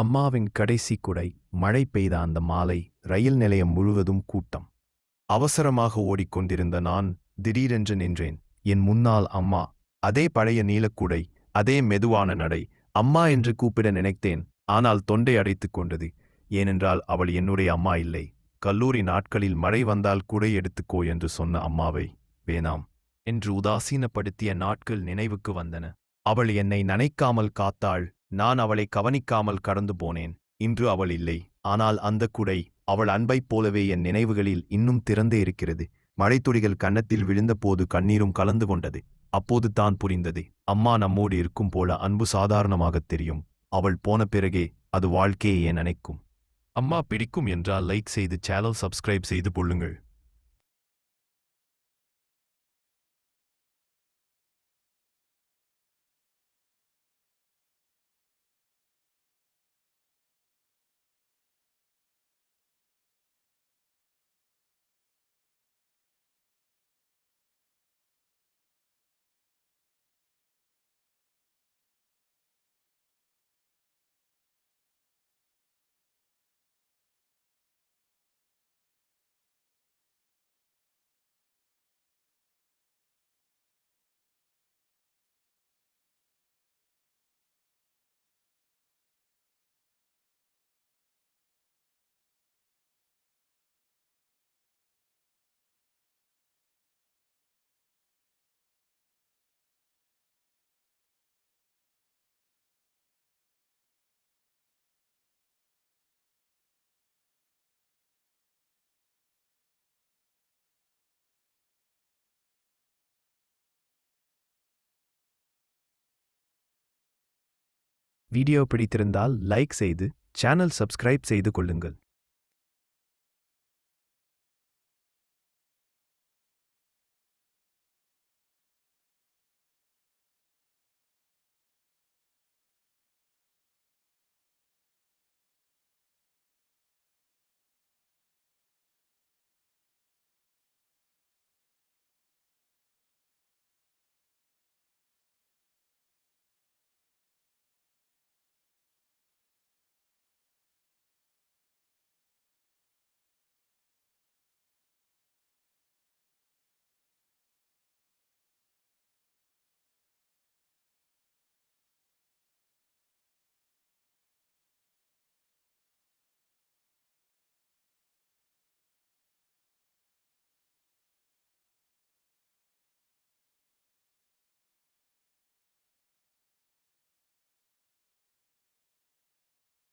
அம்மாவின் கடைசி குடை. மழை பெய்த அந்த மாலை ரயில் நிலையம் முழுவதும் கூட்டம். அவசரமாக ஓடிக்கொண்டிருந்த நான் திடீரென்று நின்றேன். என் முன்னால் அம்மா. அதே பழைய நீலக்குடை, அதே மெதுவான நடை. அம்மா என்று கூப்பிட நினைத்தேன். ஆனால் தொண்டை அடைத்துக் கொண்டது. ஏனென்றால் அவள் என்னுடைய அம்மா இல்லை. கல்லூரி நாட்களில் மழை வந்தால் குடை எடுத்துக்கோ என்று சொன்ன அம்மாவை வேணாம் என்று உதாசீனப்படுத்திய நாட்கள் நினைவுக்கு வந்தன. அவள் என்னை நனைக்காமல் காத்தாள். நான் அவளை கவனிக்காமல் கடந்து போனேன். இன்று அவள் இல்லை. ஆனால் அந்த குடை அவள் அன்பைப் போலவே என் நினைவுகளில் இன்னும் திறந்தே இருக்கிறது. மழைத்துளிகள் கன்னத்தில் விழுந்தபோது கண்ணீரும் கலந்து கொண்டது. அப்போது தான் புரிந்தது, அம்மா நம்மோடு இருக்கும் போல அன்பு சாதாரணமாகத் தெரியும். அவள் போன பிறகே அது வாழ்க்கையை ஏன் நினைக்கும். அம்மா பிடிக்கும் என்றால் லைக் செய்து சேனல் சப்ஸ்கிரைப் செய்து கொள்ளுங்கள். வீடியோ பிடித்திருந்தால் லைக் செய்து சேனல் சப்ஸ்கிரைப் செய்து கொள்ளுங்கள்.